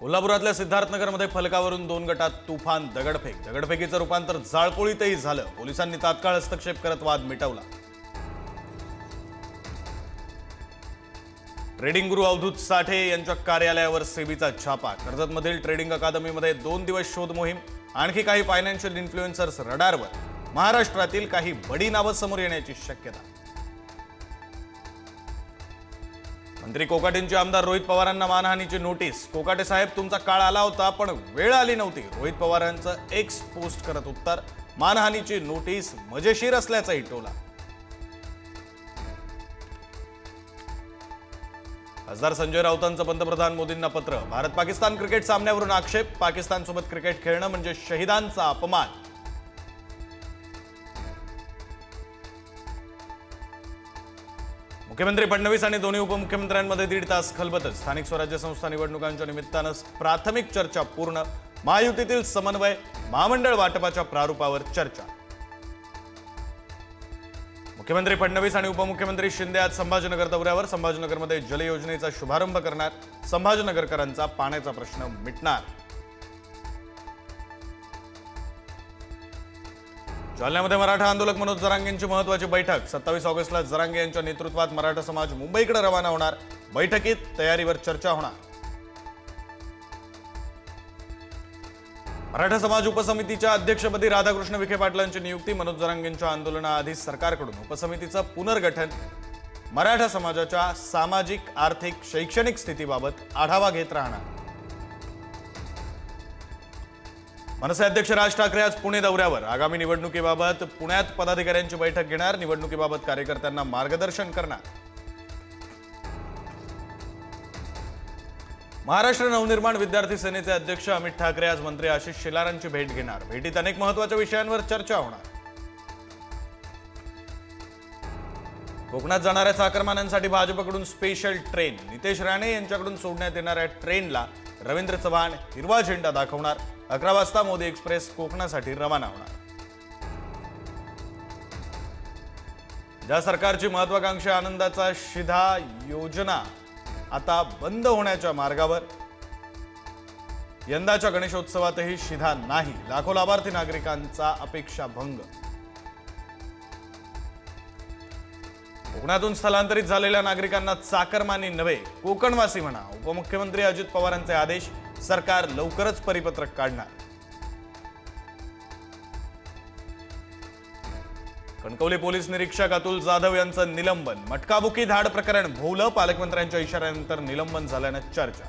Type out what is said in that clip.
कोल्हापुरातल्या सिद्धार्थनगरमध्ये फलकावरून 2 गटात तुफान दगडफेक. दगडफेकीचं रूपांतर जाळपोळीतही झालं. पोलिसांनी तात्काळ हस्तक्षेप करत वाद मिटवला. ट्रेडिंग गुरु अवधूत साठे यांच्या कार्यालयावर सेबीचा छापा. कर्जतमधील ट्रेडिंग अकादमीमध्ये 2 दिवस शोध मोहीम. आणखी काही फायनान्शियल इन्फ्लुएन्सर्स रडारवर. महाराष्ट्रातील काही बडी नावं समोर येण्याची शक्यता. मंत्री कोकाटेंची आमदार रोहित पवारांना मानहानीची नोटीस. कोकाटे साहेब, तुमचा काळ आला होता पण वेळ आली नव्हती. रोहित पवारांचं एक्स पोस्ट करत उत्तर. मानहानीची नोटीस मजेशीर असल्याचाही टोला. खासदार संजय राऊतांचं पंतप्रधान मोदींना पत्र. भारत पाकिस्तान क्रिकेट सामन्यावरून आक्षेप. पाकिस्तानसोबत क्रिकेट खेळणं म्हणजे शहीदांचा अपमान. मुख्यमंत्री फडणवीस आणि दोन्ही उपमुख्यमंत्र्यांमध्ये 1.5 तास खलबत. स्थानिक स्वराज्य संस्था निवडणुकांच्या निमित्तानं प्राथमिक चर्चा पूर्ण. महायुतीतील समन्वय, महामंडळ वाटपाच्या प्रारूपावर चर्चा. मुख्यमंत्री फडणवीस आणि उपमुख्यमंत्री शिंदे आज संभाजीनगर दौऱ्यावर. संभाजीनगरमध्ये जलयोजनेचा शुभारंभ करणार. संभाजीनगरकरांचा पाण्याचा प्रश्न मिटणार. जालन्यामध्ये मराठा आंदोलक मनोज जरांगेंची महत्त्वाची बैठक. 27 ऑगस्टला जरांगे यांच्या नेतृत्वात मराठा समाज मुंबईकडे रवाना होणार. बैठकीत तयारीवर चर्चा होणार. मराठा समाज उपसमितीच्या अध्यक्षपदी राधाकृष्ण विखे पाटलांची नियुक्ती. मनोज जरांगेंच्या आंदोलनाआधी सरकारकडून उपसमितीचं पुनर्गठन. मराठा समाजाच्या सामाजिक, आर्थिक, शैक्षणिक स्थितीबाबत आढावा घेत राहणार. मनसे अध्यक्ष राज ठाकरे आज पुणे दौऱ्यावर. आगामी निवडणुकीबाबत पुण्यात पदाधिकाऱ्यांची बैठक घेणार. निवडणुकीबाबत कार्यकर्त्यांना मार्गदर्शन करणार. महाराष्ट्र नवनिर्माण विद्यार्थी सेनेचे अध्यक्ष अमित ठाकरे आज मंत्री आशिष शेलारांची भेट घेणार. भेटीत अनेक महत्त्वाच्या विषयांवर चर्चा होणार. कोकणात जाणाऱ्या चाकरमान्यांसाठी भाजपकडून स्पेशल ट्रेन. नितेश राणे यांच्याकडून सोडण्यात येणाऱ्या ट्रेनला रवींद्र चव्हाण हिरवा झेंडा दाखवणार. 11 वाजता मोदी एक्सप्रेस कोकणासाठी रवाना होणार. ज्या सरकारची महत्वाकांक्षी आनंदाचा शिधा योजना आता बंद होण्याच्या मार्गावर. यंदाच्या गणेशोत्सवातही शिधा नाही. लाखो लाभार्थी नागरिकांचा अपेक्षा भंग. कोकणातून स्थलांतरित झालेल्या नागरिकांना चाकरमानी नव्हे, कोकणवासी म्हणा. उपमुख्यमंत्री अजित पवारांचे आदेश. सरकार लवकरच परिपत्रक काढणार. कणकवली पोलीस निरीक्षक अतुल जाधव यांचं निलंबन. मटकाबुकी धाड प्रकरण भोवलं. पालकमंत्र्यांच्या इशाऱ्यानंतर निलंबन झाल्यानं चर्चा.